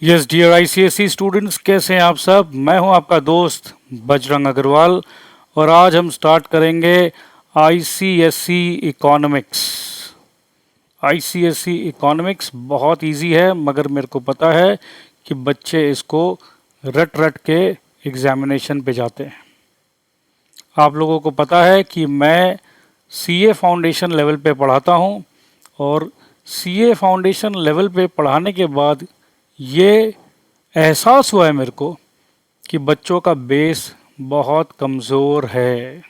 Yes dear ICSE students, कैसे हैं आप सब। मैं हूं आपका दोस्त बजरंग अग्रवाल और आज हम स्टार्ट करेंगे आईसीएसई इकोनॉमिक्स। आईसीएसई इकोनॉमिक्स बहुत इजी है, मगर मेरे को पता है कि बच्चे इसको रट रट के एग्जामिनेशन पे जाते हैं। आप लोगों को पता है कि मैं सीए फाउंडेशन लेवल पे पढ़ाता हूं और सीए फाउंडेशन लेवल पे पढ़ाने के बाद ये एहसास हुआ है मेरे को कि बच्चों का बेस बहुत कमज़ोर है।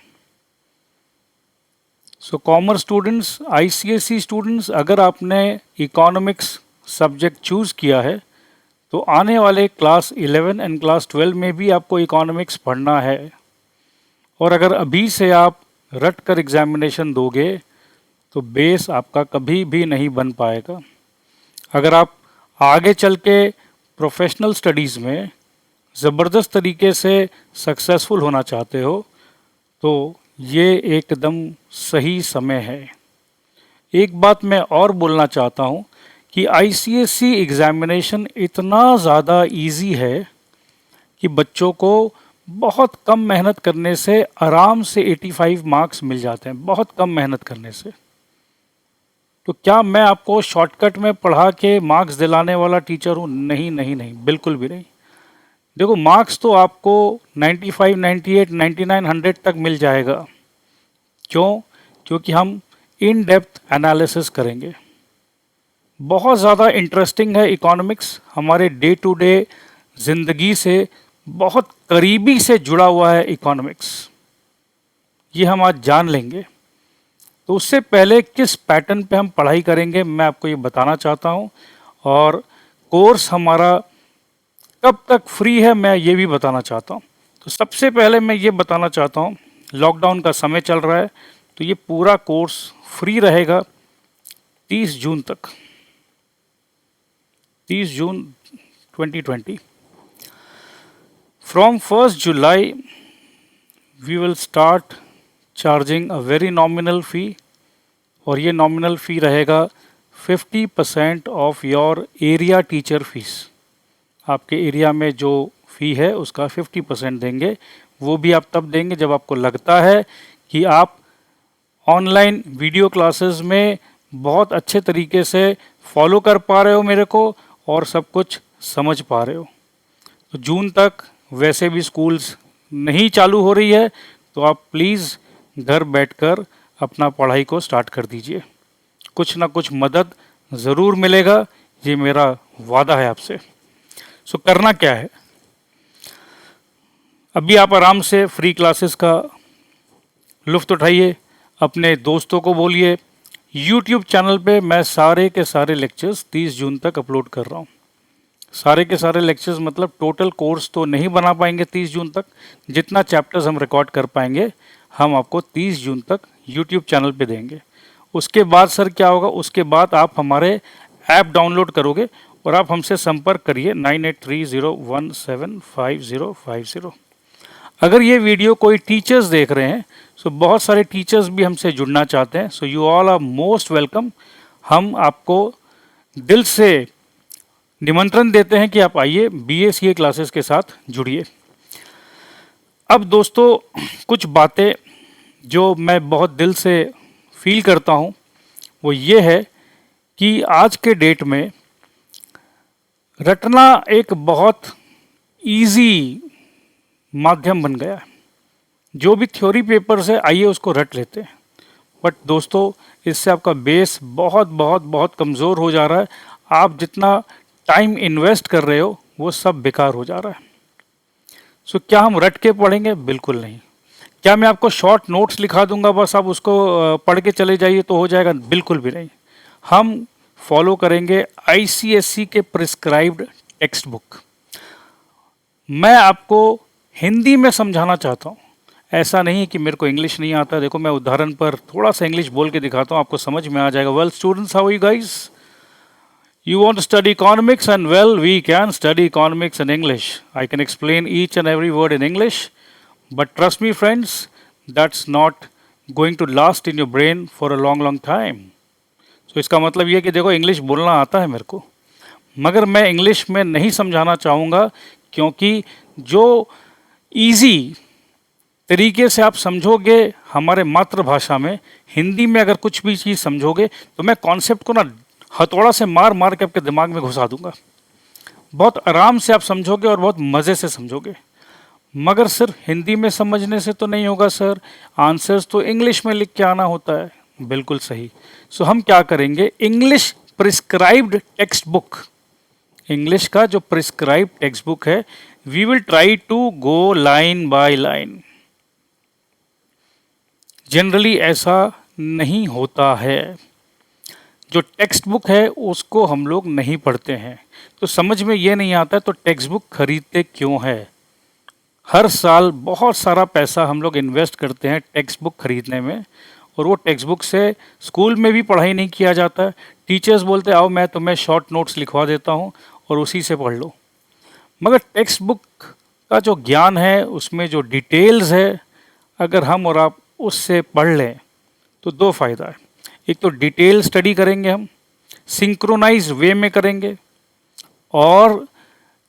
सो कॉमर्स स्टूडेंट्स, आईसीएसई स्टूडेंट्स, अगर आपने इकोनॉमिक्स सब्जेक्ट चूज़ किया है तो आने वाले क्लास 11 एंड क्लास 12 में भी आपको इकोनॉमिक्स पढ़ना है। और अगर अभी से आप रट कर एग्जामिनेशन दोगे तो बेस आपका कभी भी नहीं बन पाएगा। अगर आप आगे चल के प्रोफेशनल स्टडीज़ में ज़बरदस्त तरीके से सक्सेसफुल होना चाहते हो तो ये एकदम सही समय है। एक बात मैं और बोलना चाहता हूँ कि आईसीएसई एग्ज़ामिनेशन इतना ज़्यादा इजी है कि बच्चों को बहुत कम मेहनत करने से आराम से 85 मार्क्स मिल जाते हैं, बहुत कम मेहनत करने से। तो क्या मैं आपको शॉर्टकट में पढ़ा के मार्क्स दिलाने वाला टीचर हूँ? नहीं नहीं नहीं, बिल्कुल भी नहीं। देखो, मार्क्स तो आपको 95, 98, 99, 100 तक मिल जाएगा। क्यों? क्योंकि हम इन डेप्थ एनालिसिस करेंगे। बहुत ज़्यादा इंटरेस्टिंग है इकोनॉमिक्स, हमारे डे टू डे ज़िंदगी से बहुत करीबी से जुड़ा हुआ है इकोनॉमिक्स। ये हम आज जान लेंगे। तो उससे पहले किस पैटर्न पे हम पढ़ाई करेंगे मैं आपको ये बताना चाहता हूँ, और कोर्स हमारा कब तक फ्री है मैं ये भी बताना चाहता हूँ। तो सबसे पहले मैं ये बताना चाहता हूँ, लॉकडाउन का समय चल रहा है तो ये पूरा कोर्स फ्री रहेगा 30 जून तक, 30 जून 2020। From 1 July we will start charging a very nominal fee, और ये नॉमिनल फ़ी रहेगा 50% of your area teacher fees. आपके एरिया में जो फ़ी है उसका 50% देंगे। वो भी आप तब देंगे जब आपको लगता है कि आप ऑनलाइन वीडियो क्लासेस में बहुत अच्छे तरीके से फॉलो कर पा रहे हो मेरे को और सब कुछ समझ पा रहे हो। तो जून तक वैसे भी स्कूल्स नहीं चालू हो रही है, तो आप प्लीज़ घर बैठकर अपना पढ़ाई को स्टार्ट कर दीजिए। कुछ ना कुछ मदद ज़रूर मिलेगा, ये मेरा वादा है आपसे। सो करना क्या है, अभी आप आराम से फ्री क्लासेस का लुफ्त उठाइए, अपने दोस्तों को बोलिए। यूट्यूब चैनल पे मैं सारे के सारे लेक्चर्स 30 जून तक अपलोड कर रहा हूँ। सारे के सारे लेक्चर्स मतलब टोटल कोर्स तो नहीं बना पाएंगे 30 जून तक, जितना चैप्टर्स हम रिकॉर्ड कर पाएंगे हम आपको 30 जून तक यूट्यूब चैनल पे देंगे। उसके बाद सर क्या होगा, उसके बाद आप हमारे ऐप डाउनलोड करोगे और आप हमसे संपर्क करिए 9830175050। अगर ये वीडियो कोई टीचर्स देख रहे हैं, सो बहुत सारे टीचर्स भी हमसे जुड़ना चाहते हैं, so you all are most welcome. हम आपको दिल से निमंत्रण देते हैं कि आप आइए, बीएसीए क्लासेस के साथ जुड़िए। अब दोस्तों, कुछ बातें जो मैं बहुत दिल से फील करता हूँ वो ये है कि आज के डेट में रटना एक बहुत इजी माध्यम बन गया है। जो भी थ्योरी पेपर्स है आइए उसको रट लेते हैं, बट दोस्तों इससे आपका बेस बहुत बहुत बहुत कमज़ोर हो जा रहा है। आप जितना टाइम इन्वेस्ट कर रहे हो वो सब बेकार हो जा रहा है। सो क्या हम रट के पढ़ेंगे? बिल्कुल नहीं। क्या मैं आपको शॉर्ट नोट्स लिखा दूंगा बस आप उसको पढ़ के चले जाइए तो हो जाएगा? बिल्कुल भी नहीं। हम फॉलो करेंगे आईसीएसई के प्रिस्क्राइब्ड टेक्स्ट बुक। मैं आपको हिंदी में समझाना चाहता हूँ, ऐसा नहीं है कि मेरे को इंग्लिश नहीं आता। देखो, मैं उदाहरण पर थोड़ा सा इंग्लिश बोल के दिखाता हूँ, आपको समझ में आ जाएगा। Well students, how are you guys? You want to study economics, and well, we can study economics in English. I can explain each and every word in English, but trust me friends, that's not going to last in your brain for a long time. So इसका मतलब ये कि देखो, English बोलना आता है मेरे को, मगर मैं इंग्लिश में नहीं समझाना चाहूँगा, क्योंकि जो इजी तरीके से आप समझोगे हमारे मातृभाषा में, हिंदी में अगर कुछ भी चीज़ समझोगे तो मैं कॉन्सेप्ट को ना हथौड़ा से मार मार के आपके दिमाग में घुसा दूंगा। बहुत आराम से आप समझोगे और बहुत मज़े से समझोगे। मगर सिर्फ हिंदी में समझने से तो नहीं होगा सर, आंसर्स तो इंग्लिश में लिख के आना होता है। बिल्कुल सही। सो हम क्या करेंगे, English prescribed text book, English का जो प्रिस्क्राइब्ड टेक्स्ट बुक है, we will try to go line by line. Generally ऐसा नहीं होता है, जो टेक्स्ट बुक है उसको हम लोग नहीं पढ़ते हैं, तो समझ में ये नहीं आता तो टेक्स्ट बुक खरीदते क्यों है। हर साल बहुत सारा पैसा हम लोग इन्वेस्ट करते हैं टेक्स्ट बुक खरीदने में, और वो टेक्स्ट बुक से स्कूल में भी पढ़ाई नहीं किया जाता। टीचर्स बोलते आओ मैं तुम्हें शॉर्ट नोट्स लिखवा देता हूँ और उसी से पढ़ लो। मगर टेक्स्ट बुक का जो ज्ञान है, उसमें जो डिटेल्स है, अगर हम और आप उससे पढ़ लें तो दो फायदा है। एक तो डिटेल स्टडी करेंगे, हम सिंक्रोनाइज वे में करेंगे, और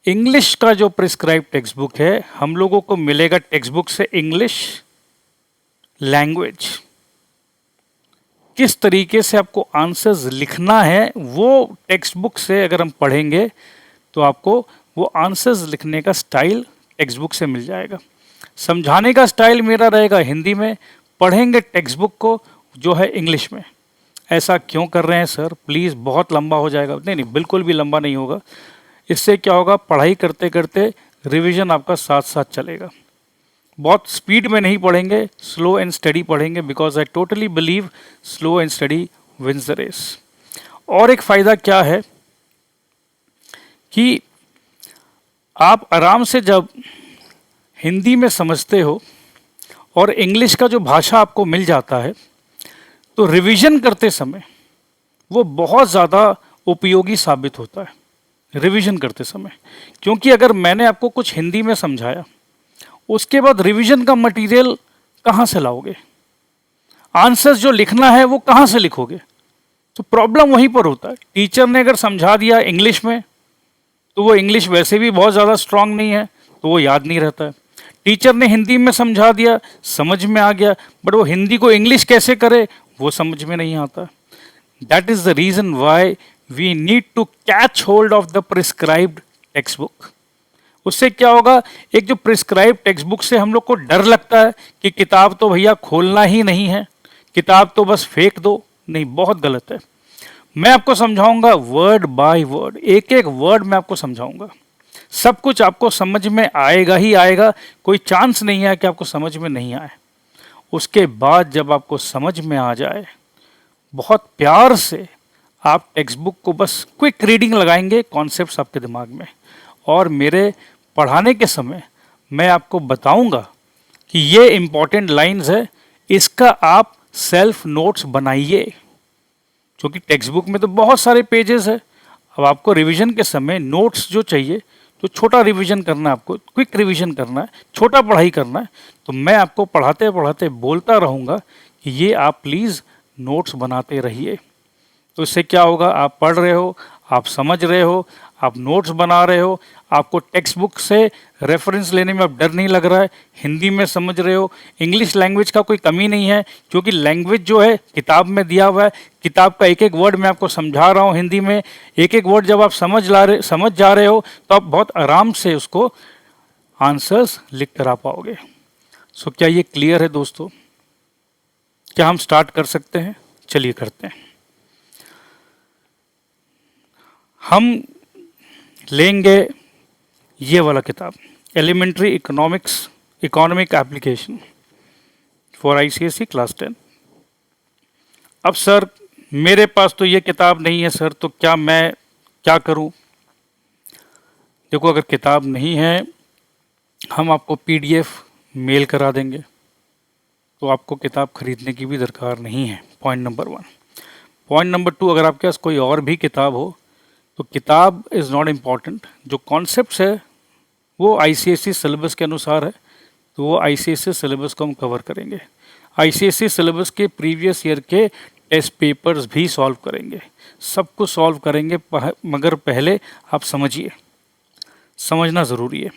इंग्लिश का जो प्रिस्क्राइब टेक्स्ट बुक है हम लोगों को मिलेगा टेक्स्ट बुक से इंग्लिश लैंग्वेज, किस तरीके से आपको आंसर्स लिखना है वो टेक्स्ट बुक से अगर हम पढ़ेंगे तो आपको वो आंसर्स लिखने का स्टाइल टेक्स्ट बुक से मिल जाएगा। समझाने का स्टाइल मेरा रहेगा हिंदी में, पढ़ेंगे टेक्स्ट बुक को जो है इंग्लिश में। ऐसा क्यों कर रहे हैं सर, प्लीज़ बहुत लंबा हो जाएगा। नहीं नहीं, बिल्कुल भी लंबा नहीं होगा। इससे क्या होगा, पढ़ाई करते करते रिवीजन आपका साथ साथ चलेगा। बहुत स्पीड में नहीं पढ़ेंगे, स्लो एंड स्टडी पढ़ेंगे, because I totally believe slow and steady wins the race. और एक फ़ायदा क्या है कि आप आराम से जब हिंदी में समझते हो और इंग्लिश का जो भाषा आपको मिल जाता है, तो रिवीजन करते समय वो बहुत ज़्यादा उपयोगी साबित होता है रिवीजन करते समय। क्योंकि अगर मैंने आपको कुछ हिंदी में समझाया, उसके बाद रिवीजन का मटेरियल कहाँ से लाओगे, आंसर्स जो लिखना है वो कहाँ से लिखोगे, तो प्रॉब्लम वहीं पर होता है। टीचर ने अगर समझा दिया इंग्लिश में, तो वो इंग्लिश वैसे भी बहुत ज़्यादा स्ट्रांग नहीं है, तो वो याद नहीं रहता है। टीचर ने हिंदी में समझा दिया, समझ में आ गया, बट वो हिंदी को इंग्लिश कैसे करे वो समझ में नहीं आता। That is the reason why we need to catch hold of the prescribed text book. उससे क्या होगा, एक जो प्रिस्क्राइब टेक्स्ट बुक से हम लोग को डर लगता है कि किताब तो भैया खोलना ही नहीं है, किताब तो बस फेंक दो। नहीं, बहुत गलत है। मैं आपको समझाऊंगा वर्ड बाय वर्ड, एक एक वर्ड मैं आपको समझाऊंगा। सब कुछ आपको समझ में आएगा ही आएगा, कोई चांस नहीं है कि आपको समझ में नहीं आए। उसके बाद जब आपको समझ में आ जाए, बहुत प्यार से आप टेक्स्ट बुक को बस क्विक रीडिंग लगाएंगे, कॉन्सेप्ट्स आपके दिमाग में, और मेरे पढ़ाने के समय मैं आपको बताऊंगा कि ये इम्पॉर्टेंट लाइंस है, इसका आप सेल्फ नोट्स बनाइए। क्योंकि टेक्स्ट बुक में तो बहुत सारे पेजेस है। अब आपको रिवीजन के समय नोट्स जो चाहिए, तो छोटा रिवीजन करना है, आपको क्विक रिवीजन करना है, छोटा पढ़ाई करना है, तो मैं आपको पढ़ाते पढ़ाते बोलता रहूँगा कि ये आप प्लीज़ नोट्स बनाते रहिए। तो इससे क्या होगा, आप पढ़ रहे हो, आप समझ रहे हो, आप नोट्स बना रहे हो, आपको टेक्स्ट बुक से रेफरेंस लेने में अब डर नहीं लग रहा है, हिंदी में समझ रहे हो, इंग्लिश लैंग्वेज का कोई कमी नहीं है, क्योंकि लैंग्वेज जो है किताब में दिया हुआ है, किताब का एक एक वर्ड मैं आपको समझा रहा हूँ हिंदी में, एक एक वर्ड जब आप समझ जा रहे हो तो आप बहुत आराम से उसको आंसर्स लिख कर आ पाओगे। सो क्या ये क्लियर है दोस्तों? क्या हम स्टार्ट कर सकते हैं? चलिए करते हैं। हम लेंगे ये वाला किताब, elementary economic application for ICSE class 10। अब सर मेरे पास तो ये किताब नहीं है सर, तो मैं क्या करूं? देखो, अगर किताब नहीं है, हम आपको PDF मेल करा देंगे, तो आपको किताब खरीदने की भी दरकार नहीं है। Point number 1। पॉइंट नंबर 2, अगर आपके पास कोई और भी किताब हो तो किताब इज़ नॉट इम्पॉर्टेंट, जो कॉन्सेप्ट्स है वो ICSE सिलेबस के अनुसार है, तो वो ICSE सिलेबस को हम कवर करेंगे। ICSE सिलेबस के प्रीवियस ईयर के टेस्ट पेपर्स भी सॉल्व करेंगे। सबको सॉल्व करेंगे, मगर पहले आप समझिए, समझना ज़रूरी है।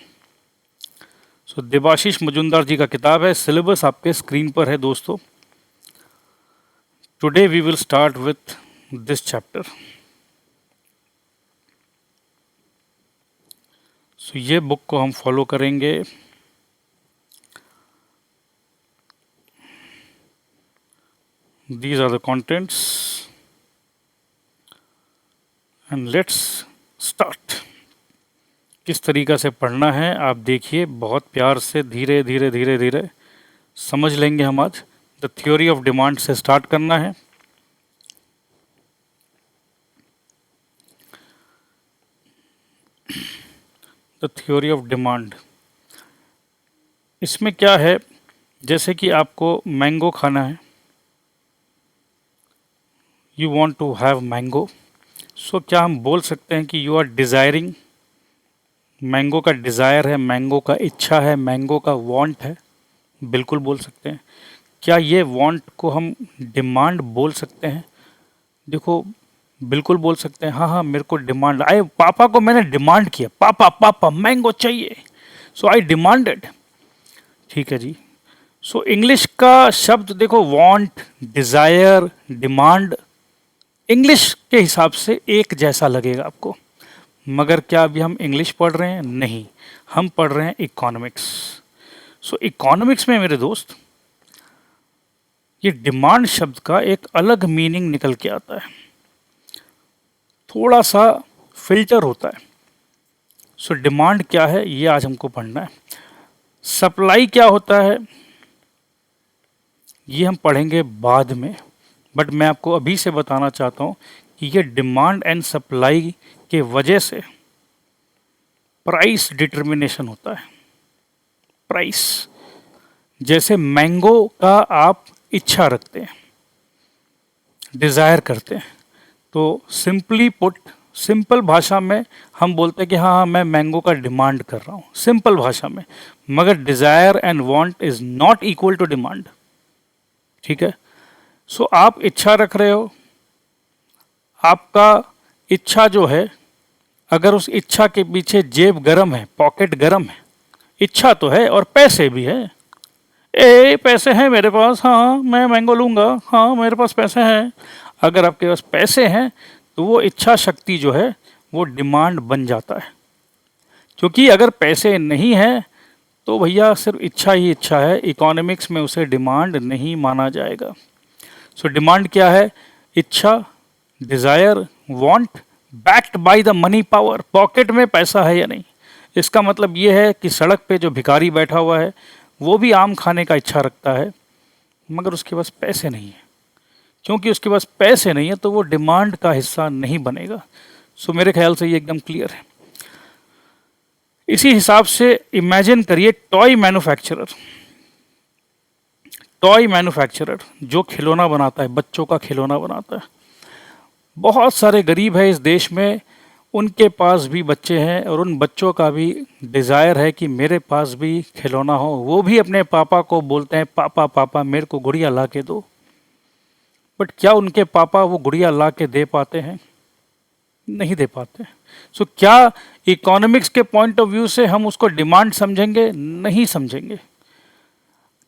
सो देबाशीष मजुमदार जी का किताब है, सिलेबस आपके स्क्रीन पर है दोस्तों। Today we will start with this chapter. So ये बुक को हम फॉलो करेंगे। These are the contents and let's start। किस तरीक़ा से पढ़ना है आप देखिए, बहुत प्यार से धीरे धीरे धीरे धीरे समझ लेंगे हम आज। द थ्योरी ऑफ डिमांड से स्टार्ट करना है। द थ्योरी ऑफ डिमांड, इसमें क्या है, जैसे कि आपको मैंगो खाना है, you want to have mango, so क्या हम बोल सकते हैं कि यू आर डिज़ायरिंग, मैंगो का डिज़ायर है, मैंगो का इच्छा है, मैंगो का वांट है? बिल्कुल बोल सकते हैं। क्या ये वांट को हम डिमांड बोल सकते हैं? देखो बिल्कुल बोल सकते हैं, हाँ हाँ मेरे को डिमांड आए, पापा को मैंने डिमांड किया, पापा पापा मैंगो चाहिए, सो आई डिमांडेड। ठीक है जी। सो इंग्लिश का शब्द देखो, वांट, डिज़ायर, डिमांड, इंग्लिश के हिसाब से एक जैसा लगेगा आपको, मगर क्या अभी हम इंग्लिश पढ़ रहे हैं? नहीं, हम पढ़ रहे हैं इकोनॉमिक्स। सो इकोनॉमिक्स में मेरे दोस्त ये डिमांड शब्द का एक अलग मीनिंग निकल के आता है, थोड़ा सा फिल्टर होता है। सो डिमांड क्या है ये आज हमको पढ़ना है। सप्लाई क्या होता है ये हम पढ़ेंगे बाद में, बट मैं आपको अभी से बताना चाहता हूँ कि ये डिमांड एंड सप्लाई के वजह से प्राइस डिटर्मिनेशन होता है। प्राइस, जैसे मैंगो का आप इच्छा रखते हैं, डिज़ायर करते हैं, तो सिंपली पुट, सिंपल भाषा में हम बोलते हैं कि हाँ हाँ मैं मैंगो का डिमांड कर रहा हूँ, सिंपल भाषा में, मगर desire and want is not equal to demand. ठीक है। सो आप इच्छा रख रहे हो, आपका इच्छा जो है, अगर उस इच्छा के पीछे जेब गरम है, पॉकेट गरम है, इच्छा तो है और पैसे भी है, पैसे हैं मेरे पास, हाँ मैं मैंगो लूँगा, हाँ मेरे पास पैसे हैं। अगर आपके पास पैसे हैं तो वो इच्छा शक्ति जो है वो डिमांड बन जाता है, क्योंकि अगर पैसे नहीं है तो भैया सिर्फ इच्छा ही इच्छा है, इकोनॉमिक्स में उसे डिमांड नहीं माना जाएगा। सो डिमांड क्या है? इच्छा, desire, want, backed by the money power, pocket में पैसा है या नहीं। इसका मतलब ये है कि सड़क पे जो भिखारी बैठा हुआ है वो भी आम खाने का इच्छा रखता है, मगर उसके पास पैसे नहीं है। क्योंकि उसके पास पैसे नहीं है तो वो डिमांड का हिस्सा नहीं बनेगा। सो मेरे ख्याल से ये एकदम क्लियर है। इसी हिसाब से इमेजिन करिए टॉय मैन्युफैक्चरर, टॉय मैन्युफैक्चरर जो खिलौना बनाता है, बच्चों का खिलौना बनाता है। बहुत सारे गरीब है इस देश में, उनके पास भी बच्चे हैं और उन बच्चों का भी डिज़ायर है कि मेरे पास भी खिलौना हो। वो भी अपने पापा को बोलते हैं, पापा पापा मेरे को गुड़िया ला के दो। बट क्या उनके पापा वो गुड़िया ला के दे पाते हैं? नहीं दे पाते। सो क्या इकोनॉमिक्स के पॉइंट ऑफ व्यू से हम उसको डिमांड समझेंगे? नहीं समझेंगे।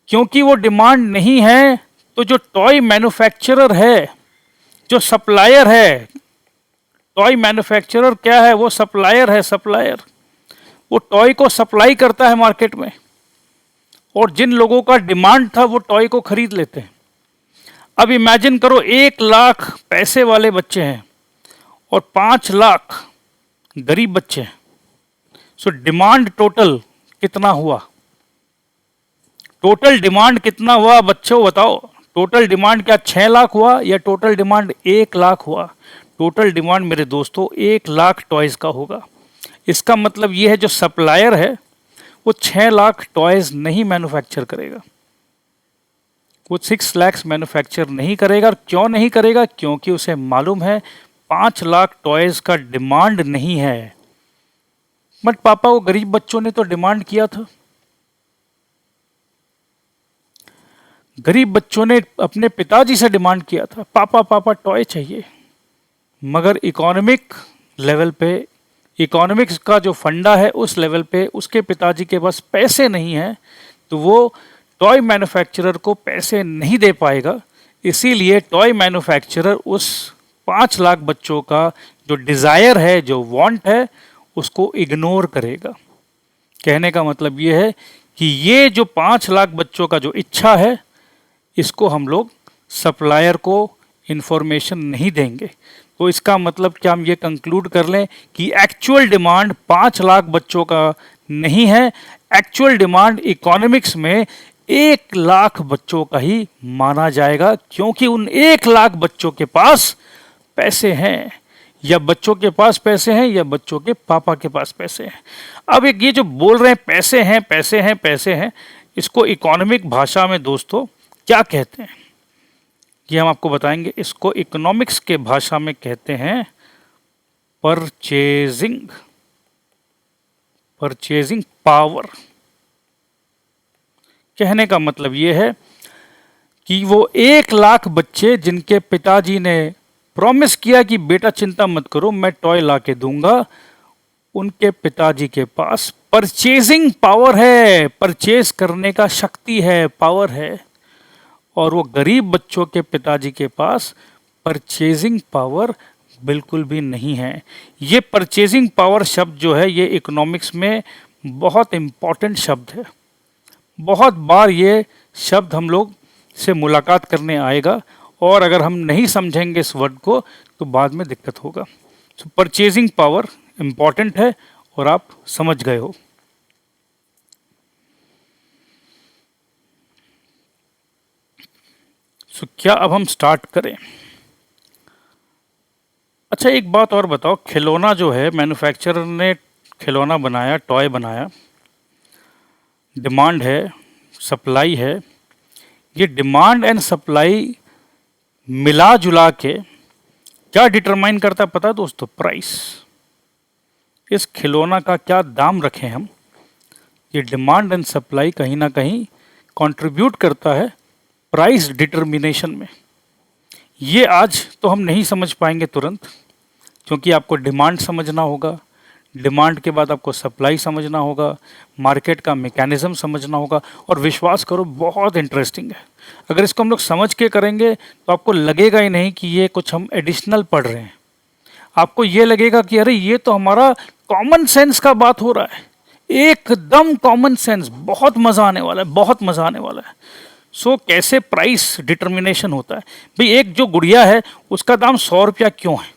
क्योंकि वो डिमांड नहीं है तो जो टॉय मैन्युफैक्चरर है, जो सप्लायर है, टॉय मैन्युफैक्चरर क्या है? वो सप्लायर है, सप्लायर। वो टॉय को सप्लाई करता है मार्केट में, और जिन लोगों का डिमांड था वो टॉय को खरीद लेते हैं। अब इमेजिन करो 1,00,000 पैसे वाले बच्चे हैं और 5,00,000 गरीब बच्चे हैं। सो डिमांड टोटल कितना हुआ? टोटल डिमांड कितना हुआ बच्चों बताओ? टोटल डिमांड क्या 6,00,000 हुआ या टोटल डिमांड 1,00,000 हुआ? टोटल डिमांड मेरे दोस्तों 1,00,000 टॉयज़ का होगा। इसका मतलब ये है जो सप्लायर है वो 6,00,000 टॉयज़ नहीं मैन्युफैक्चर करेगा, वो 6 लाख मैन्युफैक्चर नहीं करेगा। क्यों नहीं करेगा? क्योंकि उसे मालूम है 5,00,000 टॉयज़ का डिमांड नहीं है। बट पापा वो गरीब बच्चों ने तो डिमांड किया था। गरीब बच्चों ने अपने पिताजी से डिमांड किया था, पापा पापा टॉय चाहिए। मगर इकोनॉमिक लेवल पे, इकोनॉमिक्स का जो फंडा है उस लेवल पे उसके पिताजी के पास पैसे नहीं है, तो वो टॉय मैन्युफैक्चरर को पैसे नहीं दे पाएगा। इसीलिए टॉय मैन्युफैक्चरर उस 5 लाख बच्चों का जो डिज़ायर है, जो वांट है, उसको इग्नोर करेगा। कहने का मतलब ये है कि ये जो 5 लाख बच्चों का जो इच्छा है, इसको हम लोग सप्लायर को इंफॉर्मेशन नहीं देंगे। तो इसका मतलब क्या हम ये कंक्लूड कर लें कि एक्चुअल डिमांड 5 लाख बच्चों का नहीं है, एक्चुअल डिमांड इकोनॉमिक्स में 1 लाख बच्चों का ही माना जाएगा, क्योंकि उन 1 लाख बच्चों के पास पैसे हैं, या बच्चों के पास पैसे हैं या बच्चों के पापा के पास पैसे हैं। अब एक ये जो बोल रहे हैं पैसे हैं पैसे हैं पैसे हैं, इसको इकोनॉमिक भाषा में दोस्तों क्या कहते हैं, ये हम आपको बताएंगे। इसको इकोनॉमिक्स के भाषा में कहते हैं परचेजिंग, परचेजिंग पावर। कहने का मतलब ये है कि वो 1 लाख बच्चे जिनके पिताजी ने प्रॉमिस किया कि बेटा चिंता मत करो मैं टॉय ला के दूंगा, उनके पिताजी के पास परचेजिंग पावर है, परचेज करने का शक्ति है, पावर है। और वो गरीब बच्चों के पिताजी के पास परचेजिंग पावर बिल्कुल भी नहीं है। ये परचेजिंग पावर शब्द जो है ये इकोनॉमिक्स में बहुत इम्पॉर्टेंट शब्द है। बहुत बार ये शब्द हम लोग से मुलाकात करने आएगा, और अगर हम नहीं समझेंगे इस वर्ड को तो बाद में दिक्कत होगा। तो परचेजिंग पावर इम्पॉर्टेंट है और आप समझ गए हो। सो क्या अब हम स्टार्ट करें? अच्छा एक बात और बताओ, खिलौना जो है, मैन्युफैक्चरर ने खिलौना बनाया, टॉय बनाया, डिमांड है, सप्लाई है, ये डिमांड एंड सप्लाई मिला जुला के क्या डिटरमाइन करता है पता है दोस्तों? प्राइस। इस खिलौना का क्या दाम रखें हम, ये डिमांड एंड सप्लाई कहीं ना कहीं कंट्रीब्यूट करता है प्राइस डिटर्मिनेशन में। ये आज तो हम नहीं समझ पाएंगे तुरंत, क्योंकि आपको डिमांड समझना होगा, डिमांड के बाद आपको सप्लाई समझना होगा, मार्केट का मैकेनिज्म समझना होगा, और विश्वास करो बहुत इंटरेस्टिंग है। अगर इसको हम लोग समझ के करेंगे तो आपको लगेगा ही नहीं कि ये कुछ हम एडिशनल पढ़ रहे हैं, आपको ये लगेगा कि अरे ये तो हमारा कॉमन सेंस का बात हो रहा है, एकदम कॉमन सेंस। बहुत मज़ा आने वाला है, बहुत मज़ा आने वाला है। सो कैसे प्राइस डिटर्मिनेशन होता है भाई? एक जो गुड़िया है उसका दाम 100 रुपया क्यों है?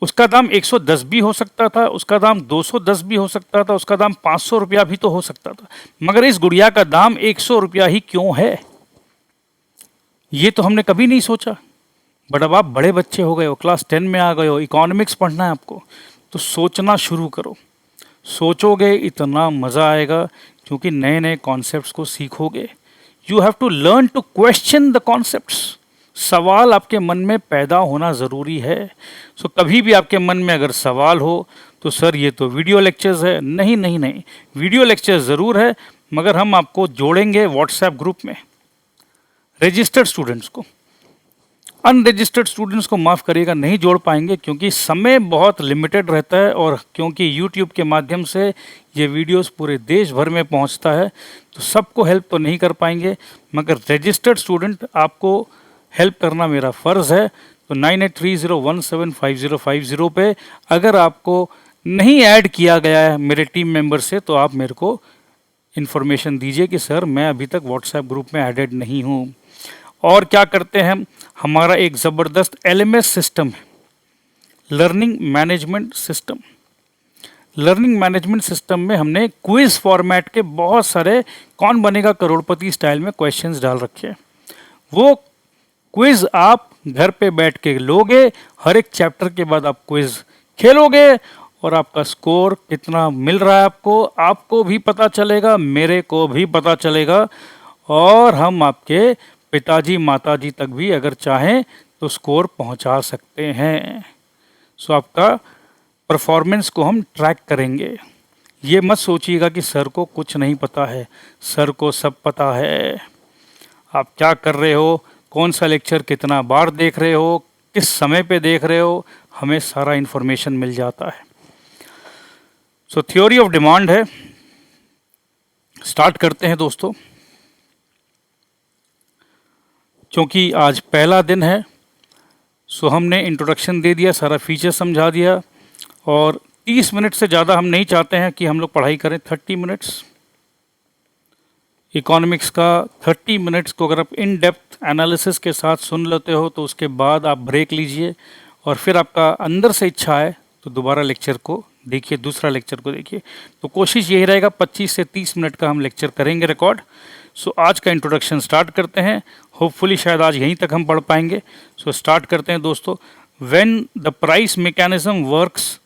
उसका दाम 110 भी हो सकता था, उसका दाम 210 भी हो सकता था, उसका दाम 500 रुपया भी तो हो सकता था, मगर इस गुड़िया का दाम 100 रुपया ही क्यों है? ये तो हमने कभी नहीं सोचा। बट अब आप बड़े बच्चे हो गए हो, क्लास 10 में आ गए हो, इकोनॉमिक्स पढ़ना है आपको, तो सोचना शुरू करो। सोचोगे इतना मज़ा आएगा, क्योंकि नए नए कॉन्सेप्ट्स को सीखोगे। You have to learn to question the concepts. सवाल आपके मन में पैदा होना ज़रूरी है। सो कभी भी आपके मन में अगर सवाल हो तो सर ये तो वीडियो लेक्चर्स है, नहीं नहीं नहीं, वीडियो लेक्चर ज़रूर है, मगर हम आपको जोड़ेंगे व्हाट्सएप ग्रुप में रजिस्टर्ड स्टूडेंट्स को। अनरजिस्टर्ड स्टूडेंट्स को माफ़ करिएगा, नहीं जोड़ पाएंगे, क्योंकि समय बहुत लिमिटेड रहता है, और क्योंकि यूट्यूब के माध्यम से ये वीडियोस पूरे देश भर में पहुंचता है, तो सबको हेल्प तो नहीं कर पाएंगे, मगर रजिस्टर्ड स्टूडेंट आपको हेल्प करना मेरा फ़र्ज़ है। तो 9830175050 पे अगर आपको नहीं ऐड किया गया है मेरे टीम मेंबर से, तो आप मेरे को इन्फॉर्मेशन दीजिए कि सर मैं अभी तक व्हाट्सएप ग्रुप में एडेड नहीं हूँ। और क्या करते हैं, हमारा एक ज़बरदस्त LMS सिस्टम है, learning management system. Learning management system में हमने क्विज़ फॉर्मेट के बहुत सारे कौन बनेगा करोड़पति स्टाइल में क्वेश्चंस डाल रखे हैं। वो क्विज़ आप घर पे बैठ के लोगे, हर एक चैप्टर के बाद आप क्विज़ खेलोगे, और आपका स्कोर कितना मिल रहा है आपको भी पता चलेगा, मेरे को भी पता चलेगा, और हम आपके पिताजी माताजी तक भी अगर चाहें तो स्कोर पहुंचा सकते हैं। सो आपका परफॉर्मेंस को हम ट्रैक करेंगे। ये मत सोचिएगा कि सर को कुछ नहीं पता है, सर को सब पता है। आप क्या कर रहे हो, कौन सा लेक्चर कितना बार देख रहे हो, किस समय पे देख रहे हो, हमें सारा इन्फॉर्मेशन मिल जाता है। सो थ्योरी ऑफ डिमांड है, स्टार्ट करते हैं दोस्तों। क्योंकि आज पहला दिन है, सो हमने इंट्रोडक्शन दे दिया, सारा फीचर समझा दिया, और 30 मिनट से ज़्यादा हम नहीं चाहते हैं कि हम लोग पढ़ाई करें। 30 मिनट्स इकोनॉमिक्स का, 30 मिनट्स को अगर आप इन डेप्थ एनालिसिस के साथ सुन लेते हो तो उसके बाद आप ब्रेक लीजिए, और फिर आपका अंदर से इच्छा है तो दोबारा लेक्चर को देखिए, दूसरा लेक्चर को देखिए। तो कोशिश यही रहेगा 25 से 30 मिनट का हम लेक्चर करेंगे रिकॉर्ड। सो आज का इंट्रोडक्शन स्टार्ट करते हैं। होपफुली शायद आज यहीं तक हम पढ़ पाएंगे। सो स्टार्ट करते हैं दोस्तों। When the price mechanism works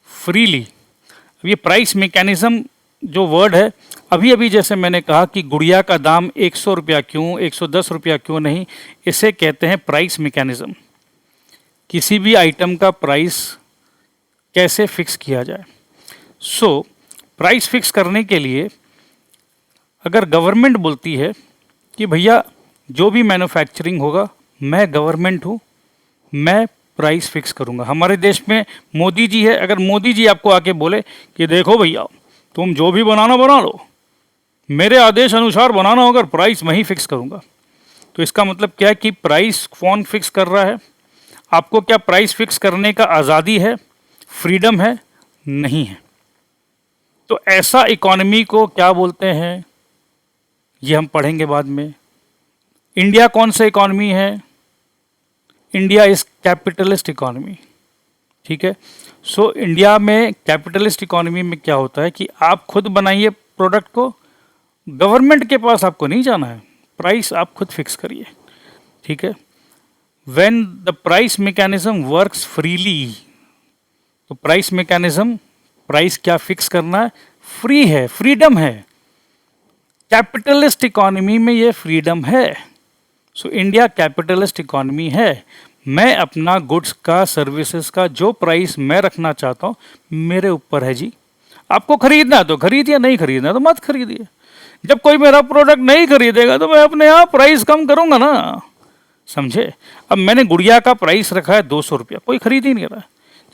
freely. अब ये प्राइस मैकेनिज्म जो वर्ड है, अभी अभी जैसे मैंने कहा कि गुड़िया का दाम 100 रुपया क्यों, 110 रुपया क्यों नहीं, इसे कहते हैं प्राइस मैकेनिज्म। किसी भी आइटम का प्राइस कैसे फिक्स किया जाए। सो प्राइस फिक्स करने के लिए अगर गवर्नमेंट बोलती है कि भैया जो भी मैन्युफैक्चरिंग होगा, मैं गवर्नमेंट हूँ, मैं प्राइस फिक्स करूँगा। हमारे देश में मोदी जी है, अगर मोदी जी आपको आके बोले कि देखो भैया तुम जो भी बनाना बना लो, मेरे आदेश अनुसार बनाना होगा, प्राइस मैं ही फिक्स करूँगा, तो इसका मतलब क्या है कि प्राइस कौन फिक्स कर रहा है? आपको क्या प्राइस फिक्स करने का आज़ादी है, फ्रीडम है? नहीं है। तो ऐसा इकोनॉमी को क्या बोलते हैं, ये हम पढ़ेंगे बाद में। इंडिया कौन सा इकोनॉमी है? इंडिया इज कैपिटलिस्ट इकोनॉमी, ठीक है। सो इंडिया में कैपिटलिस्ट इकोनॉमी में क्या होता है कि आप खुद बनाइए प्रोडक्ट को, गवर्नमेंट के पास आपको नहीं जाना है, प्राइस आप खुद फिक्स करिए, ठीक है। When the price mechanism works freely, तो प्राइस मैकेनिज्म, प्राइस क्या फिक्स करना है, फ्री है, फ्रीडम है। कैपिटलिस्ट इकोनॉमी में ये फ्रीडम है। सो इंडिया कैपिटलिस्ट इकोनॉमी है। मैं अपना गुड्स का, सर्विसेज का जो प्राइस मैं रखना चाहता हूँ मेरे ऊपर है जी। आपको खरीदना है तो खरीदिए, नहीं खरीदना तो मत खरीदिए। जब कोई मेरा प्रोडक्ट नहीं खरीदेगा तो मैं अपने आप प्राइस कम करूँगा ना, समझे। अब मैंने गुड़िया का प्राइस रखा है 200 रुपया, कोई खरीद ही नहीं रहा।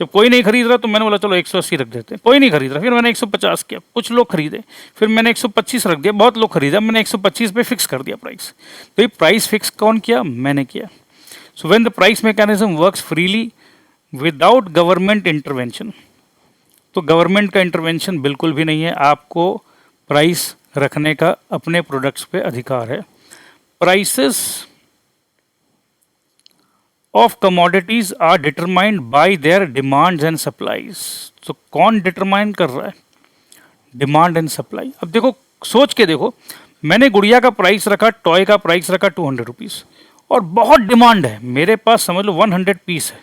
जब कोई नहीं खरीद रहा तो मैंने बोला चलो 180 रख देते हैं, कोई नहीं खरीद रहा। फिर मैंने 150 किया, कुछ लोग खरीदे, फिर मैंने 125 रख दिया, बहुत लोग खरीदा, मैंने 125 पे फिक्स कर दिया प्राइस। तो ये प्राइस फिक्स कौन किया? मैंने किया। So when the price mechanism works freely without government intervention, तो गवर्नमेंट का इंटरवेंशन बिल्कुल भी नहीं है। आपको प्राइस रखने का अपने प्रोडक्ट्स पे अधिकार है। Prices of commodities are determined by their demands and supplies. तो कौन डिटरमाइन कर रहा है? Demand and supply. अब देखो, सोच के देखो, मैंने गुड़िया का प्राइस रखा, टॉय का प्राइस रखा 200 रुपीज़, और बहुत डिमांड है, मेरे पास समझ लो 100 पीस है,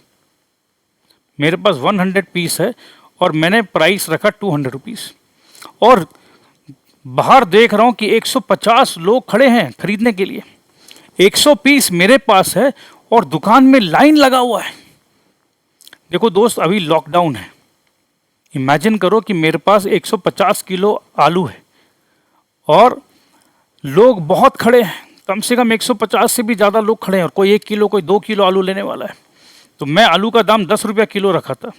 मेरे पास 100 पीस है, और मैंने प्राइस रखा 200 रुपीज़, और बाहर देख रहा हूँ कि 150 लोग खड़े हैं खरीदने के लिए। 100 पीस मेरे पास है और दुकान में लाइन लगा हुआ है। देखो दोस्त, अभी लॉकडाउन है, इमेजिन करो कि मेरे पास 150 किलो आलू है और लोग बहुत खड़े हैं, कम से कम 150 से भी ज़्यादा लोग खड़े हैं, और कोई 1 किलो, कोई 2 किलो आलू लेने वाला है। तो मैं आलू का दाम 10 रुपया किलो रखा था,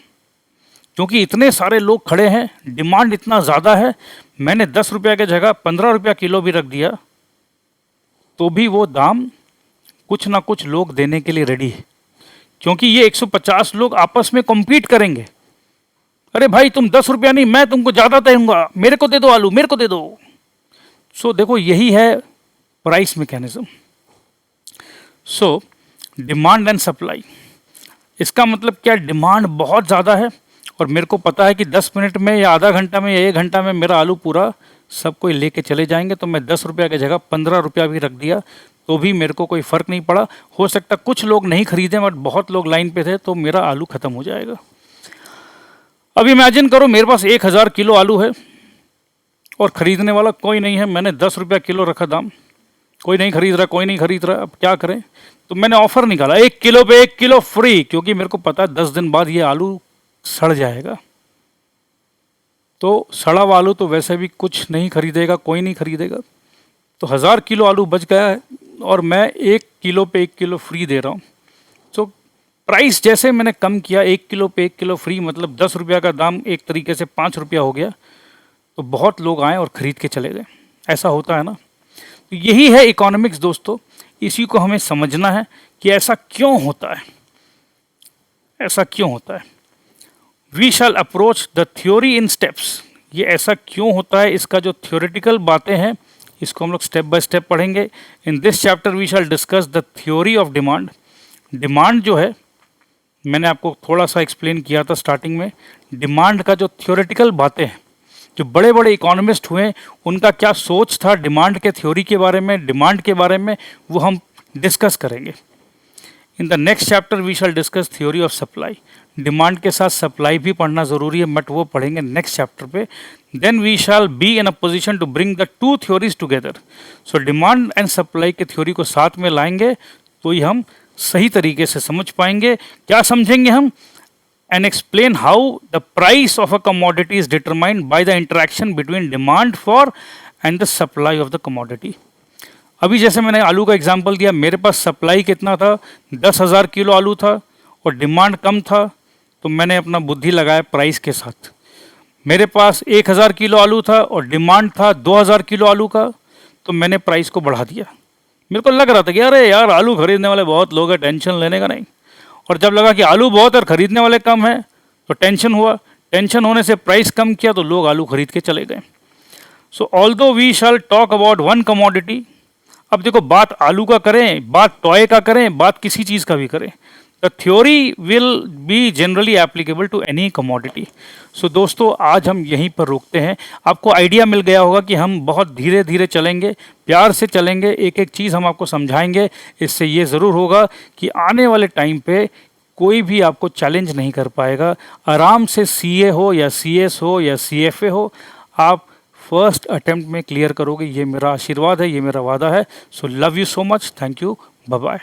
क्योंकि इतने सारे लोग खड़े हैं, डिमांड इतना ज़्यादा है। मैंने 10 रुपया की जगह 15 रुपया किलो भी रख दिया, तो भी वो दाम कुछ ना कुछ लोग देने के लिए रेडी है, क्योंकि ये 150 लोग आपस में कॉम्पीट करेंगे। अरे भाई तुम 10 रुपया नहीं, मैं तुमको ज़्यादा दूंगा, मेरे को दे दो आलू, मेरे को दे दो। सो देखो, यही है price mechanism. So demand and supply, इसका मतलब क्या? डिमांड बहुत ज़्यादा है और मेरे को पता है कि 10 मिनट में या आधा घंटा में या 1 घंटा में मेरा आलू पूरा सब कोई लेके चले जाएंगे। तो मैं 10 रुपया की जगह 15 रुपया भी रख दिया तो भी मेरे को कोई फ़र्क नहीं पड़ा। हो सकता कुछ लोग नहीं खरीदे, बट बहुत लोग लाइन पे थे, तो मेरा आलू ख़त्म हो जाएगा। अब इमेजिन करो मेरे पास 1000 किलो आलू है और ख़रीदने वाला कोई नहीं है। मैंने 10 रुपया किलो रखा दाम, कोई नहीं खरीद रहा, कोई नहीं खरीद रहा। अब क्या करें? तो मैंने ऑफ़र निकाला 1 किलो पे 1 किलो फ्री, क्योंकि मेरे को पता है 10 दिन बाद ये आलू सड़ जाएगा। तो सड़ा हुआ आलू तो वैसे भी कुछ नहीं खरीदेगा, कोई नहीं खरीदेगा। तो 1000 किलो आलू बच गया है और मैं 1 किलो पे 1 किलो फ्री दे रहा हूँ। तो प्राइस जैसे मैंने कम किया, 1 किलो पे 1 किलो फ्री, मतलब 10 रुपया का दाम एक तरीके से 5 रुपया हो गया, तो बहुत लोग आए और ख़रीद के चले गए। ऐसा होता है ना। तो यही है इकोनॉमिक्स दोस्तों, इसी को हमें समझना है कि ऐसा क्यों होता है, ऐसा क्यों होता है। We shall approach the theory in steps. ये ऐसा क्यों होता है, इसका जो थ्योरेटिकल बातें हैं इसको हम लोग स्टेप बाय स्टेप पढ़ेंगे। In this chapter we shall discuss the theory of demand. Demand जो है, मैंने आपको थोड़ा सा एक्सप्लेन किया था स्टार्टिंग में, डिमांड का जो थ्योरेटिकल बातें हैं, जो बड़े बड़े इकोनॉमिस्ट हुए उनका क्या सोच था डिमांड के थ्योरी के बारे में, डिमांड के बारे में, वो हम डिस्कस करेंगे। In the next chapter we shall discuss theory of supply. Demand के साथ सप्लाई भी पढ़ना ज़रूरी है, बट वो पढ़ेंगे नेक्स्ट चैप्टर पे। Then we shall be in a position to bring the two theories together. So demand and supply के थ्योरी को साथ में लाएंगे तो ही हम सही तरीके से समझ पाएंगे। क्या समझेंगे हम? And explain how the price of a commodity is determined by the interaction between demand for and the supply of the commodity. अभी जैसे मैंने आलू का एग्जांपल दिया, मेरे पास सप्लाई कितना था, 10,000 किलो आलू था और डिमांड कम था, तो मैंने अपना बुद्धि लगाया प्राइस के साथ। मेरे पास 1,000 किलो आलू था और डिमांड था 2,000 किलो आलू का, तो मैंने प्राइस को बढ़ा दिया। मेरे को लग रहा था कि अरे यार आलू खरीदने वाले बहुत लोग हैं, टेंशन लेने का नहीं। और जब लगा कि आलू बहुत और खरीदने वाले कम हैं तो टेंशन हुआ। टेंशन होने से प्राइस कम किया तो लोग आलू खरीद के चले गए। So although we shall talk about one commodity, अब देखो बात आलू का करें, बात टॉय का करें, बात किसी चीज़ का भी करें, the theory will be generally applicable to any commodity. So दोस्तों आज हम यहीं पर रोकते हैं। आपको आइडिया मिल गया होगा कि हम बहुत धीरे धीरे चलेंगे, प्यार से चलेंगे, एक एक चीज़ हम आपको समझाएंगे। इससे ये ज़रूर होगा कि आने वाले टाइम पे कोई भी आपको चैलेंज नहीं कर पाएगा। आराम से सीए हो या सीएस हो या सीएफए हो, आप फर्स्ट अटेम्प्ट में क्लियर करोगे। ये मेरा आशीर्वाद है, ये मेरा वादा है। So love you so much, thank you, bye bye.